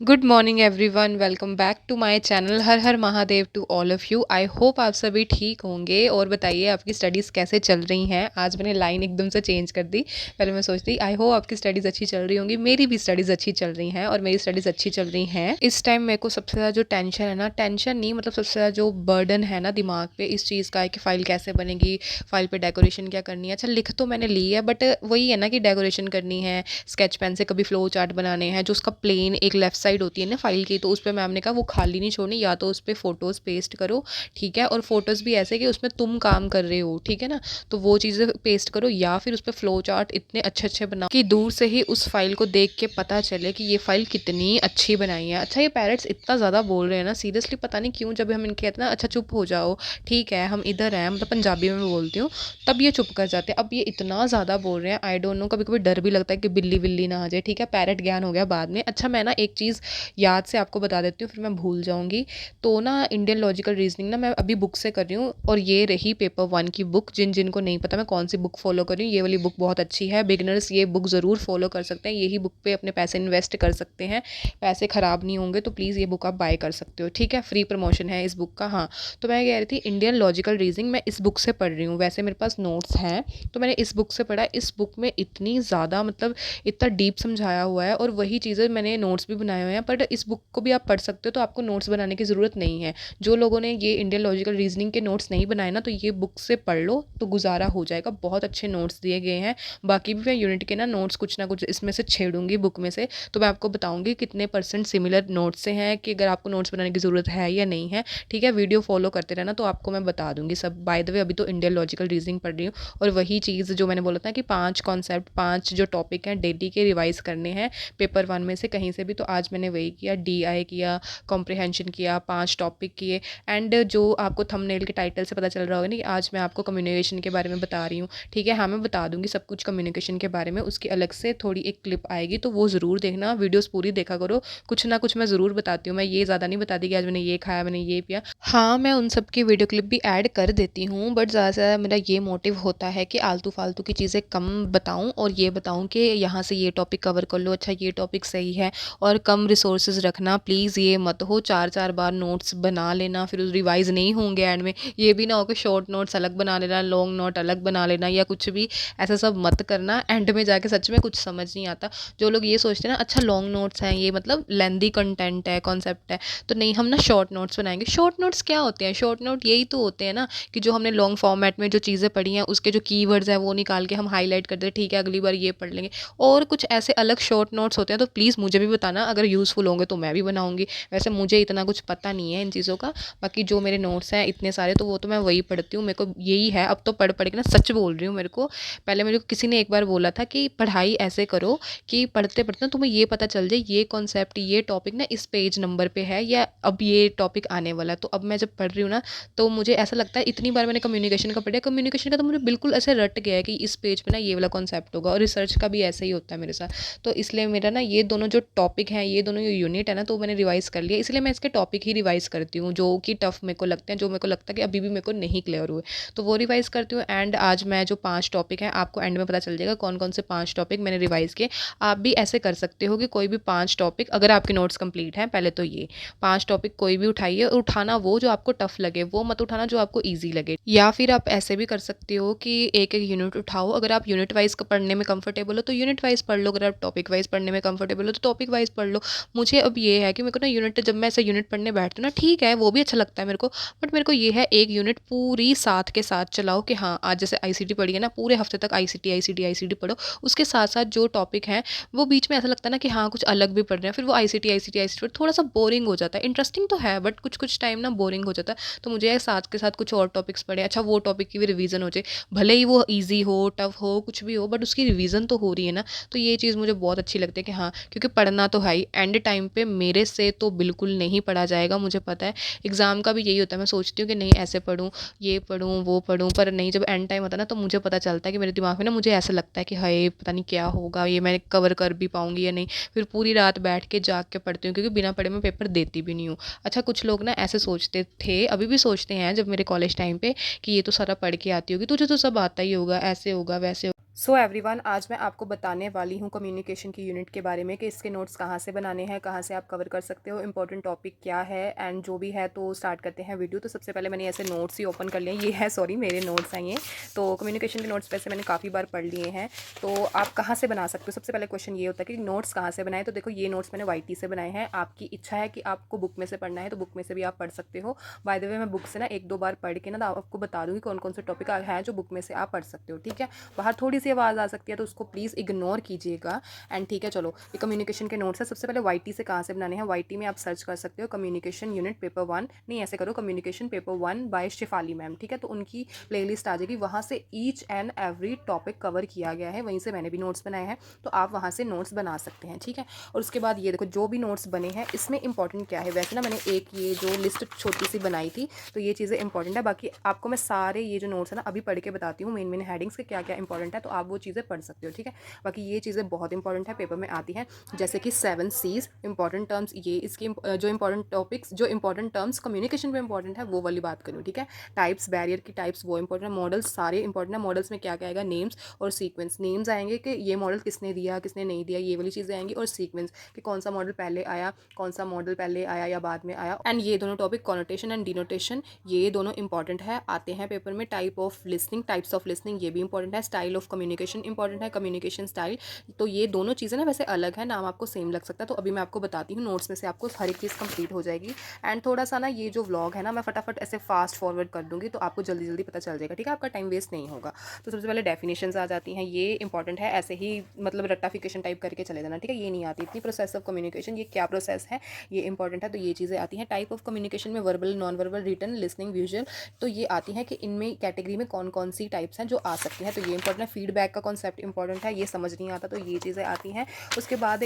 Good morning everyone, welcome back to my channel. Har Har Mahadev to all of you. I hope आप सभी ठीक होंगे। और बताइए आपकी स्टडीज़ कैसे चल रही हैं। आज मैंने लाइन एकदम से चेंज कर दी। पहले मैं सोचती आई होप आपकी स्टडीज़ अच्छी चल रही होंगी। मेरी भी स्टडीज़ अच्छी चल रही हैं और मेरी स्टडीज़ अच्छी चल रही हैं। इस टाइम मेरे को सबसे ज़्यादा जो टेंशन है ना, टेंशन नहीं मतलब सबसे ज़्यादा जो बर्डन है ना दिमाग पे, इस चीज़ का है कि फ़ाइल कैसे बनेगी, फ़ाइल पे डेकोरेशन क्या करनी है। अच्छा, लिख तो मैंने ली है बट वही है ना कि डेकोरेशन करनी है, स्केच पेन से कभी फ्लो चार्ट बनाने हैं, जो उसका प्लेन एक लेफ्ट साइड होती है ना फाइल की, तो उस पे मैम ने कहा वो खाली नहीं छोड़नी, या तो उस पे फ़ोटोज़ पेस्ट करो, ठीक है, और फ़ोटोज़ भी ऐसे कि उसमें तुम काम कर रहे हो, ठीक है ना, तो वो चीज़ें पेस्ट करो, या फिर उस पे फ्लो चार्ट इतने अच्छे-अच्छे बनाओ कि दूर से ही उस फाइल को देख के पता चले कि ये फाइल कितनी अच्छी बनाई है। अच्छा, ये पेरेंट्स इतना ज़्यादा बोल रहे हैं ना, सीरियसली पता नहीं क्यों। जब हम इनके कहते हैं ना अच्छा चुप हो जाओ, ठीक है, हम इधर हैं, मतलब पंजाबी में मैं बोलती हूँ, तब ये चुप कर जाते हैं। अब ये इतना ज़्यादा बोल रहे हैं, आई डोंट नो, कभी-कभी डर भी लगता है कि बिल्ली-विल्ली ना आ जाए, ठीक है, पैरट ज्ञान हो गया बाद में। अच्छा, मैं ना एक चीज़ याद से आपको बता देती हूँ, फिर मैं भूल जाऊँगी। तो ना इंडियन लॉजिकल रीज़निंग ना मैं अभी बुक से कर रही हूँ, और ये रही पेपर 1 की बुक। जिनको नहीं पता मैं कौन-सी बुक फ़ॉलो कर रही हूँ, ये वाली बुक बहुत अच्छी है। बिगिनर्स ये बुक ज़रूर फ़ॉलो कर सकते हैं, यही बुक पे अपने पैसे इन्वेस्ट कर सकते हैं, पैसे ख़राब नहीं होंगे, तो प्लीज़ ये बुक आप बाय कर सकते हो, ठीक है? फ्री प्रमोशन है इस बुक का। हाँ, तो मैं कह रही थी इंडियन लॉजिकल रीज़निंग मैं इस बुक से पढ़ रही हूँ। वैसे मेरे पास नोट्स हैं, तो मैंने इस बुक से पढ़ा। इस बुक में इतनी ज़्यादा मतलब इतना डीप समझाया हुआ है, और वही चीज़ें मैंने नोट्स भी बनाए हुए हैं। बट इस बुक को भी आप पढ़ सकते हो, तो आपको नोट्स बनाने की ज़रूरत नहीं है। जो लोगों ने ये इंडियन लॉजिकल रीजनिंग के नोट्स नहीं बनाए ना, तो ये बुक से पढ़ लो तो गुजारा हो जाएगा। बहुत अच्छे नोट्स दिए गए हैं। बाकी भी मैं यूनिट के नोट्स कुछ ना कुछ इसमें से छेड़ूंगी बुक में से, तो मैं आपको बताऊंगी कितने परसेंट सिमिलर नोट्स से हैं, कि अगर आपको नोट्स बनाने की ज़रूरत है या नहीं है, ठीक है। वीडियो फॉलो करते रहना, तो आपको मैं बता दूंगी सब। बाय द वे, अभी तो इंडियन लॉजिकल रीजनिंग पढ़ रही हूँ, और वही चीज़ जो मैंने बोला था कि 5 कॉन्सेप्ट, 5 जो टॉपिक हैं डेली के रिवाइज़ करने हैं पेपर 1 में से कहीं से भी। तो आज मैंने वही किया, DI किया, कॉम्प्रिहेंशन किया, 5 टॉपिक किए। एंड जो आपको थंबनेल के टाइटल से पता चल रहा होगा ना कि आज मैं आपको कम्युनिकेशन के बारे में बता रही हूँ, ठीक है। हाँ, मैं बता दूँगी सब कुछ कम्युनिकेशन के बारे में। उसकी अलग से थोड़ी एक क्लिप आएगी, तो वो ज़रूर देखना, वीडियोज़ पूरी देखा करो। कुछ ना कुछ मैं ज़रूर बताती हूँ, मैं ये ज़्यादा नहीं बताती कि आज मैंने ये खाया, मैंने ये पिया। हाँ, मैं उन सब की वीडियो क्लिप भी ऐड कर देती हूँ, बट ज़्यादा से ज़्यादा मेरा ये मोटिव होता है कि आलतू-फालतू की चीज़ें कम बताऊँ, और ये बताऊँ कि यहाँ से ये टॉपिक कवर कर लो, अच्छा ये टॉपिक सही है। और कम रिसोर्सेज़ रखना, प्लीज़ ये मत हो 4-4 बार नोट्स बना लेना, फिर रिवाइज़ नहीं होंगे एंड में। ये भी ना हो कि शॉर्ट नोट्स अलग बना लेना, लॉन्ग नोट अलग बना लेना, या कुछ भी ऐसा सब मत करना। एंड में जाके सच में कुछ समझ नहीं आता। जो लोग ये सोचते हैं ना अच्छा लॉन्ग नोट्स हैं, ये मतलब लेंदी कंटेंट है, कॉन्सेप्ट है, तो नहीं, हम ना शॉर्ट नोट्स बनाएँगे। शॉर्ट नोट्स क्या होते हैं? शॉर्ट नोट यही तो होते हैं ना कि जो हमने लॉन्ग फॉर्मेट में जो चीज़ें पढ़ी हैं, उसके जो कीवर्ड्स हैं वो निकाल के हम हाइलाइट कर दें, ठीक है, अगली बार ये पढ़ लेंगे। और कुछ ऐसे अलग शॉर्ट नोट्स होते हैं, तो प्लीज़ मुझे भी बताना, अगर यूज़फुल होंगे तो मैं भी बनाऊँगी। वैसे मुझे इतना कुछ पता नहीं है इन चीज़ों का, बाकी जो मेरे नोट्स हैं इतने सारे, तो वो तो मैं वही पढ़ती हूँ। मेरे को यही है, अब तो पढ़-पढ़ के ना सच बोल रही हूँ मेरे को। पहले मेरे को किसी ने एक बार बोला था कि पढ़ाई ऐसे करो कि पढ़ते-पढ़ते ना तुम्हें ये पता चल जाए ये कॉन्सेप्ट, ये टॉपिक ना इस पेज नंबर पे है, या अब ये टॉपिक आने वाला है। तो अब मैं जब पढ़ रही हूँ ना, तो मुझे ऐसा लगता है, इतनी बार मैंने कम्युनिकेशन का पढ़ा, कम्युनिकेशन का तो मुझे बिल्कुल ऐसे रट गया है कि इस पेज पे ना ये वाला कॉन्सेप्ट होगा, और रिसर्च का भी ऐसा ही होता है मेरे साथ। तो इसलिए मेरा ना ये दोनों जो टॉपिक हैं, ये दोनों जो यूनिट है ना, तो मैंने रिवाइज़ कर लिया। इसलिए मैं इसके टॉपिक ही रिवाइज़ करती हूँ, जो कि टफ़ मेरे को लगते हैं, जो मेरे को लगता है कि अभी भी मेरे को नहीं क्लियर हुए, तो वो रिवाइज़ करती हूँ। एंड आज मैं जो 5 टॉपिक हैं, आपको एंड में पता चल जाएगा कौन-कौन से 5 टॉपिक मैंने रिवाइज़ किए। आप भी ऐसे कर सकते हो कि कोई भी 5 टॉपिक, अगर आपके नोट्स कंप्लीट हैं, पहले तो ये 5 टॉपिक कोई भी उठाइए, और उठाना वो जो आपको टफ़ लगे, वो मत उठाना जो आपको ईज़ी लगे। या फिर आप ऐसे भी कर सकते हो कि एक-एक यूनिट उठाओ, अगर आप यूनिट वाइज़ पढ़ने में कंफर्टेबल हो तो यूनिट वाइज़ पढ़ लो, अगर आप टॉपिक वाइज़ पढ़ने में कंफर्टेबल हो तो टॉपिक वाइज़ पढ़ लो। मुझे अब ये है कि मेरे को ना यूनिट, जब मैं ऐसे यूनिट पढ़ने बैठती हूँ ना, ठीक है, वो भी अच्छा लगता है मेरे को, बट मेरे को ये है एक यूनिट पूरी साथ के साथ चलाओ, कि हाँ, आज जैसे आईसीटी पढ़ी है ना, पूरे हफ्ते तक आईसीटी, आईसीटी, आईसीटी पढ़ो। उसके साथ-साथ जो टॉपिक हैं, वो बीच में ऐसा लगता है ना कि हाँ, कुछ अलग भी पढ़ रहे हैं, फिर वो आईसीटी, आईसीटी, आईसीटी थोड़ा-सा बोरिंग हो जाता है। इंटरेस्टिंग तो है, बट कुछ-कुछ टाइम ना बोरिंग हो जाता है। तो मुझे साथ के साथ कुछ और टॉपिक्स पढ़े, अच्छा वो टॉपिक की भी रिवीजन हो जाए, भले ही वो ईजी हो, टफ हो, कुछ भी हो, बट उसकी रिवीजन तो हो रही है ना। तो ये चीज़ मुझे बहुत अच्छी लगती है कि हाँ, क्योंकि पढ़ना तो है ही, एंड टाइम पे मेरे से तो बिल्कुल नहीं पढ़ा जाएगा, मुझे पता है। एग्जाम का भी यही होता है, मैं सोचती हूँ कि नहीं ऐसे पढ़ूँ, ये पढ़ूँ, वो पढ़ूँ, पर नहीं, जब एंड टाइम होता है ना, तो मुझे पता चलता है कि मेरे दिमाग में ना, मुझे ऐसा लगता है कि हाय पता नहीं क्या होगा, ये मैं कवर कर भी पाऊंगी या नहीं। फिर पूरी रात बैठ के जाग के पढ़ती हूँ, क्योंकि बिना पढ़े मैं पेपर देती भी नहीं हूँ। अच्छा, कुछ लोग ना ऐसे सोचते थे, अभी भी सोचते हैं, जब मेरे कॉलेज टाइम पे, कि ये तो सारा पढ़ के आती होगी, तुझे तो सब आता ही होगा, ऐसे होगा, वैसे होगा। सो एवरीवन, आज मैं आपको बताने वाली हूँ कम्युनिकेशन की यूनिट के बारे में कि इसके नोट्स कहाँ से बनाने हैं, कहाँ से आप कवर कर सकते हो, इंपॉर्टेंट टॉपिक क्या है एंड जो भी है। तो स्टार्ट करते हैं वीडियो। तो सबसे पहले मैंने ऐसे नोट्स ही ओपन कर लिए, ये है सॉरी मेरे नोट्स हैं ये। तो कम्युनिकेशन के नोट्स वैसे मैंने काफ़ी बार पढ़ लिए हैं। तो आप कहाँ से बना सकते हो, सबसे पहले क्वेश्चन ये होता है कि नोट्स कहाँ से बनाए। तो देखो, ये नोट्स मैंने YT से बनाए हैं। आपकी इच्छा है कि आपको बुक में से पढ़ना है तो बुक में से भी आप पढ़ सकते हो। बाय द वे, मैं बुक से ना 1-2 बार पढ़ के ना आपको बता दूँगी कौन कौन से टॉपिक है जो बुक में से आप पढ़ सकते हो। ठीक है, बाहर थोड़ी सी आवाज़ आ सकती है तो उसको प्लीज़ इग्नोर कीजिएगा। एंड ठीक है, चलो ये कम्युनिकेशन के नोट्स है। सबसे पहले YT से कहाँ से बनाने हैं, YT में आप सर्च कर सकते हो कम्युनिकेशन यूनिट पेपर 1, नहीं ऐसे करो communication paper 1 by Shifali ma'am. ठीक है, तो उनकी प्लेलिस्ट आ जाएगी, वहाँ से each and every topic cover किया गया है, वहीं से मैंने भी नोट्स बनाए हैं। तो आप वहाँ से नोट्स बना सकते हैं। ठीक है, और उसके बाद ये देखो, जो भी नोट्स बने हैं इसमें इंपॉर्टेंट क्या है। वैसे ना मैंने एक ये जो लिस्ट छोटी सी बनाई थी, तो ये चीज़ें इंपॉर्टेंट है। बाकी आपको मैं सारे ये जो नोट्स है ना अभी पढ़ के बताती हूँ, मेन हेडिंग्स के क्या क्या इंपॉर्टेंट है, तो आप वो चीज़ें पढ़ सकते हो। ठीक है, बाकी ये चीज़ें बहुत इंपॉर्टेंट है, पेपर में आती हैं। जैसे कि 7 C's इंपॉर्टेंट टर्म्स, ये इसकी जो इंपॉर्टेंट टॉपिक्स, जो इंपॉर्टेंट टर्म्स कम्युनिकेशन में इंपॉर्टेंट है वो वाली बात करूँ। ठीक है, टाइप्स, बैरियर की टाइप्स वो इंपॉर्टेंट है। मॉडल्स सारे इंपॉर्टेंट है। मॉडल्स में क्या क्या आएगा, नेम्स और सीक्वेंस। नेम्स आएंगे कि ये मॉडल किसने दिया किसने नहीं दिया, ये वाली चीज़ें आएंगी। और सीक्वेंस कि कौन सा मॉडल पहले आया, कौन सा मॉडल पहले आया या बाद में आया। एंड ये दोनों टॉपिक कॉनोटेशन एंड डिनोटेशन, ये दोनों इंपॉर्टेंट है, आते हैं पेपर में। Type of listening, types of listening, ये भी इंपॉर्टेंट है। स्टाइल ऑफ कम्युनिकेशन इंपॉर्टेंट है, कम्युनिकेशन स्टाइल। तो ये दोनों चीज़ें ना वैसे अलग है, नाम आपको सेम लग सकता है। तो अभी मैं आपको बताती हूँ, नोट्स में से आपको हर एक चीज़ कंप्लीट हो जाएगी। एंड थोड़ा सा ना ये जो व्लॉग है ना मैं फटाफट ऐसे फास्ट फॉरवर्ड कर दूँगी, तो आपको जल्दी जल्दी पता चल जाएगा। ठीक है, आपका टाइम वेस्ट नहीं होगा। तो सबसे पहले डेफिनेशंस आ जाती हैं, ये इंपॉर्टेंट है। ऐसे ही मतलब रट्टाफिकेशन टाइप करके चले जाना। ठीक है, ये नहीं आती इतनी। प्रोसेस ऑफ कम्युनिकेशन, ये क्या प्रोसेस है, ये इंपॉर्टेंट है। तो ये चीज़ें आती हैं। टाइप ऑफ कम्युनिकेशन में verbal, non verbal, written, listening, visual, तो ये आती हैं कि इनमें कैटेगरी में कौन कौन सी टाइप्स हैं जो आ सकती हैं। तो ये इंपॉर्टेंट है। फीडबैक का कॉन्सेप्ट इंपॉर्टेंट है, ये समझ नहीं आता तो ये चीज़ें आती हैं। उसके बाद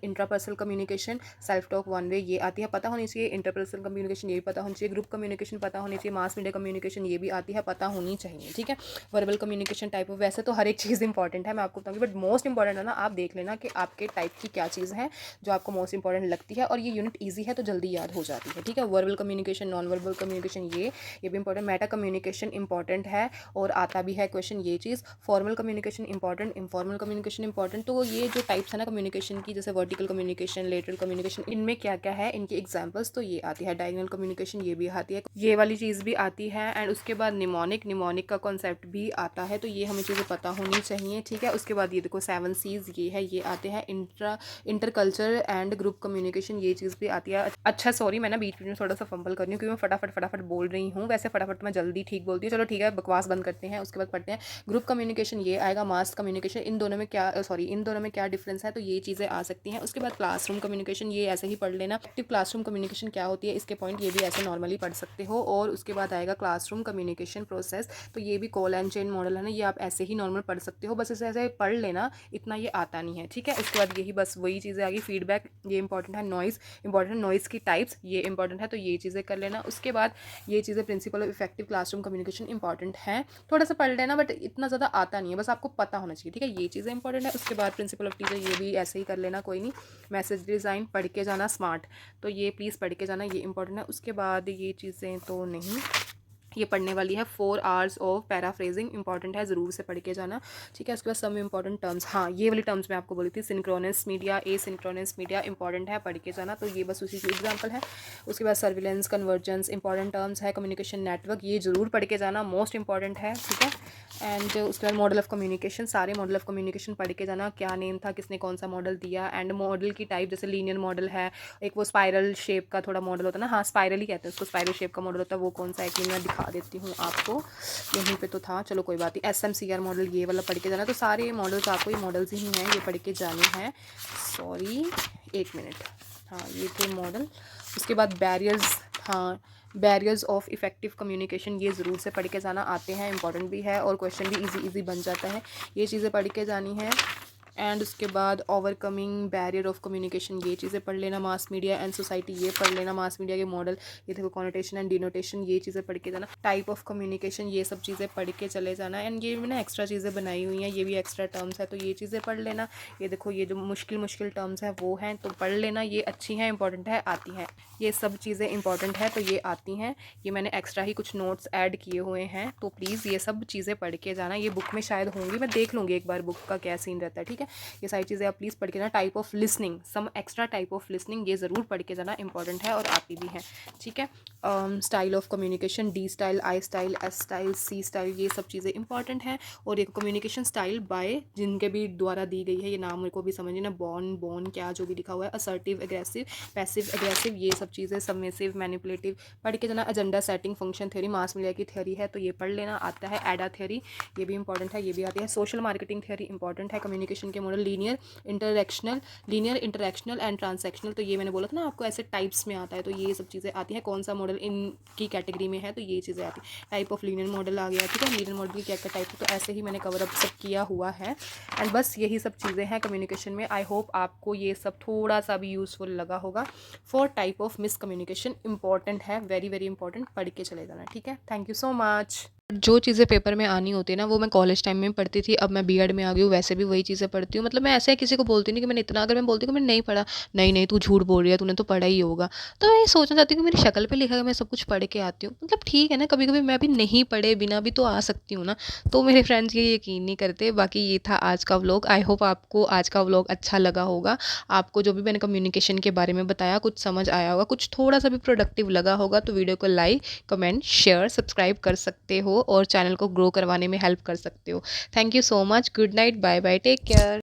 intrapersonal communication, self talk, one way, ये आती है, पता होनी चाहिए। इंटरपर्सनल कम्युनिकेशन, ये भी पता होनी चाहिए। ग्रुप कम्युनिकेशन पता होनी चाहिए। मास मीडिया कम्युनिकेशन, ये भी आती है, पता होनी चाहिए। ठीक है, वर्बल कम्युनिकेशन टाइप ऑफ, वैसे तो हर एक चीज़ इंपॉर्टेंट है, मैं आपको बताऊँगी, बट मोस्ट इंपॉर्टेंट है ना, आप देख लेना कि आपके टाइप की क्या चीज़ है जो आपको मोस्ट इंपॉर्टेंट लगती है। और ये यूनिट ईजी है तो जल्दी याद हो जाती है। ठीक है, verbal communication, non verbal communication, ये भी इंपॉर्टेंट। मेटा कम्युनिकेशन इंपॉर्टेंट है और आता भी है क्वेश्चन ये चीज़। Formal communication important, informal communication important. तो ये जो टाइप्स है ना कम्युनिकेशन की, जैसे वर्टिकल कम्युनिकेशन, लेटरल कम्युनिकेशन, इनमें क्या क्या है, इनकी एग्जांपल्स, तो ये आती है। डायगोनल कम्युनिकेशन, ये भी आती है, ये वाली चीज़ भी आती है। एंड उसके बाद निमोनिक का कॉन्सेप्ट भी आता है, तो ये हमें चीज़ें पता होनी चाहिए। ठीक है, उसके बाद ये देखो 7 C's, ये है, ये आते हैं। इंटरकल्चर एंड ग्रुप कम्युनिकेशन, ये चीज़ भी आती है। अच्छा सॉरी, मैं ना बीच में थोड़ा सा फंबल कर रही हूँ क्योंकि मैं फटाफट बोल रही हूँ। वैसे फटाफट मैं जल्दी ठीक बोलती हूँ। चलो ठीक है, बकवास बंद करते हैं। उसके बाद पढ़ते हैं ग्रुप कम्युनिकेशन, ये आएगा। मास कम्युनिकेशन, इन दोनों में क्या डिफरेंस है, तो ये चीज़ें आ सकती हैं। उसके बाद क्लासरूम कम्युनिकेशन, ये ऐसे ही पढ़ लेना। एक्टिव क्लासरूम कम्युनिकेशन क्या होती है, इसके पॉइंट ये भी ऐसे नॉर्मली पढ़ सकते हो। और उसके बाद आएगा क्लासरूम कम्युनिकेशन प्रोसेस, तो ये भी कॉल एंड चेन मॉडल है ना, ये आप ऐसे ही नॉर्मल पढ़ सकते हो, बस इसे ऐसे पढ़ लेना, इतना ये आता नहीं है। ठीक है, उसके बाद यही बस वही चीज़ें आ गई। फीडबैक, ये इंपॉर्टेंट है। नॉइज़ की टाइप्स, ये इंपॉर्टेंट है, तो ये चीज़ें कर लेना। उसके बाद ये चीज़ें principle of effective classroom communication important है, थोड़ा सा पढ़ लेना, बट इतना ज़्यादा आता नहीं है, बस आपको पता होना चाहिए। ठीक है, ये चीज़ें इंपॉर्टेंट है। उसके बाद प्रिंसिपल ऑफ टीचर, ये भी ऐसे ही कर लेना, कोई नहीं। मैसेज डिज़ाइन, पढ़ के जाना। स्मार्ट, तो ये प्लीज़ पढ़ के जाना, ये इंपॉर्टेंट है। उसके बाद ये चीज़ें तो नहीं, ये पढ़ने वाली है। 4 आवर्स ऑफ पैराफ्रेजिंग इंपॉर्टेंट है, ज़रूर से पढ़ के जाना। ठीक है, उसके बाद सम इंपॉर्टेंट टर्म्स, हाँ ये वाली टर्म्स मैं आपको बोली थी। Synchronous media, asynchronous media important है, पढ़ के जाना, तो ये बस उसी की एग्जांपल है। उसके बाद सर्विलेंस, कन्वर्जेंस इंपॉर्टेंट टर्म्स है। कम्युनिकेशन नेटवर्क, ये ज़रूर पढ़ के जाना, मोस्ट इंपॉर्टेंट है। ठीक है, एंड उसके बाद मॉडल ऑफ कम्युनिकेशन, सारे मॉडल ऑफ कम्युनिकेशन पढ़ के जाना, क्या नेम था, किसने कौन सा मॉडल दिया। एंड मॉडल की टाइप, जैसे लीनियर मॉडल है, एक वो स्पाइरल शेप का थोड़ा मॉडल होता है ना, हाँ स्पाइरल ही कहते हैं उसको, स्पाइरल शेप का मॉडल होता है, वो कौन सा है कि मैं दिखा देती हूँ आपको, यहीं पे तो था, चलो कोई बात नहीं। SMCR मॉडल, ये वाला पढ़ के जाना। तो सारे मॉडल्स आपको, ये मॉडल्स ही हैं, ये पढ़ के जाने हैं। सॉरी, एक मिनट, हाँ ये थे मॉडल। उसके बाद बैरियर्स, हाँ बैरियर्स ऑफ इफेक्टिव कम्युनिकेशन, ये ज़रूर से पढ़ के जाना, आते हैं, इंपॉर्टेंट भी है और क्वेश्चन भी इजी बन जाता है, ये चीज़ें पढ़ के जानी है। एंड उसके बाद ओवरकमिंग बैरियर ऑफ कम्युनिकेशन, ये चीज़ें पढ़ लेना। मास मीडिया एंड सोसाइटी, ये पढ़ लेना। मास मीडिया के मॉडल, ये देखो कॉनोटेशन एंड डिनोटेशन, ये चीज़ें पढ़ के जाना। टाइप ऑफ कम्युनिकेशन, ये सब चीज़ें पढ़ के चले जाना। एंड ये भी ना एक्स्ट्रा चीज़ें बनाई हुई हैं, ये भी एक्स्ट्रा टर्म्स है तो ये चीज़ें पढ़ लेना। ये देखो ये जो मुश्किल मुश्किल टर्म्स हैं वो हैं तो पढ़ लेना, ये अच्छी हैं, इंपॉर्टेंट है, आती हैं। ये सब चीज़ें इंपॉर्टेंट है तो ये आती हैं। ये मैंने एक्स्ट्रा ही कुछ नोट्स ऐड किए हुए हैं तो प्लीज़ ये सब चीज़ें पढ़ के जाना। ये बुक में शायद होंगी, मैं देख लूँगी एक बार बुक का क्या सीन रहता है, ठीक है। ये सारी चीज़ें आप प्लीज़ पढ़ के जाना। Type of listening, some extra type of listening, ये ज़रूर पढ़ के जाना, इंपॉर्टेंट है और आती भी है, ठीक है। Style of communication, D style, I style, S style, C style, ये सब चीज़ें इंपॉर्टेंट हैं। और एक कम्युनिकेशन स्टाइल बाय जिनके भी द्वारा दी गई है, ये नाम मेरे को भी समझिए ना, बॉन क्या जो भी लिखा हुआ है, असर्टिव, एग्रेसिव, पैसिव एग्रेसिव, ये सब चीज़ें, सबमिसिव, मैनिपुलेटिव, पढ़ के जाना। Agenda setting function theory, mass media की थ्योरी है तो ये पढ़ लेना, आता है। एडा थ्योरी, ये भी इंपॉर्टेंट है, ये भी आती है। सोशल मार्केटिंग थ्योरी इंपॉर्टेंट है। कम्युनिकेशन के model, linear interactional and transactional, तो ये मैंने बोला था ना आपको ऐसे टाइप्स में आता है तो ये सब चीज़ें आती हैं। कौन सा मॉडल इनकी कैटेगरी में है तो ये चीज़ें आती हैं। टाइप ऑफ लीनियर मॉडल आ गया, ठीक है। लीनियर मॉडल की क्या क्या टाइप है तो ऐसे ही मैंने कवर अप सब किया हुआ है। एंड बस यही सब चीज़ें हैं कम्युनिकेशन में। आई होप आपको ये सब थोड़ा सा भी यूज़फुल लगा होगा। For type of miscommunication important है, वेरी वेरी इंपॉर्टेंट, पढ़ के चले जाना, ठीक है। Thank you so much. जो चीज़ें पेपर में आनी होती है ना वो मैं कॉलेज टाइम में पढ़ती थी, अब मैं बीएड में आ गई हूँ, वैसे भी वही चीज़ें पढ़ती हूँ। मतलब मैं ऐसे किसी को बोलती नहीं कि मैंने इतना, अगर मैं बोलती हूँ कि मैंने नहीं पढ़ा, नहीं नहीं तू झूठ बोल रही है, तूने तो पढ़ा ही होगा। तो मैं ये सोचना चाहती हूँ कि मेरी शक्ल पे लिखा है मैं सब कुछ पढ़ के आती हूँ, मतलब ठीक है ना, कभी कभी मैं भी नहीं पढ़े बिना भी तो आ सकती हूँ ना। तो मेरे फ्रेंड्स ये यकीन नहीं करते। बाकी ये था आज का व्लॉग। आई होप आपको आज का व्लॉग अच्छा लगा होगा। आपको जो भी मैंने कम्युनिकेशन के बारे में बताया कुछ समझ आया होगा, कुछ थोड़ा सा भी प्रोडक्टिव लगा होगा तो वीडियो को लाइक, कमेंट, शेयर, सब्सक्राइब कर सकते हो और चैनल को ग्रो करवाने में हेल्प कर सकते हो। Thank you so much. Good night, bye bye, take care.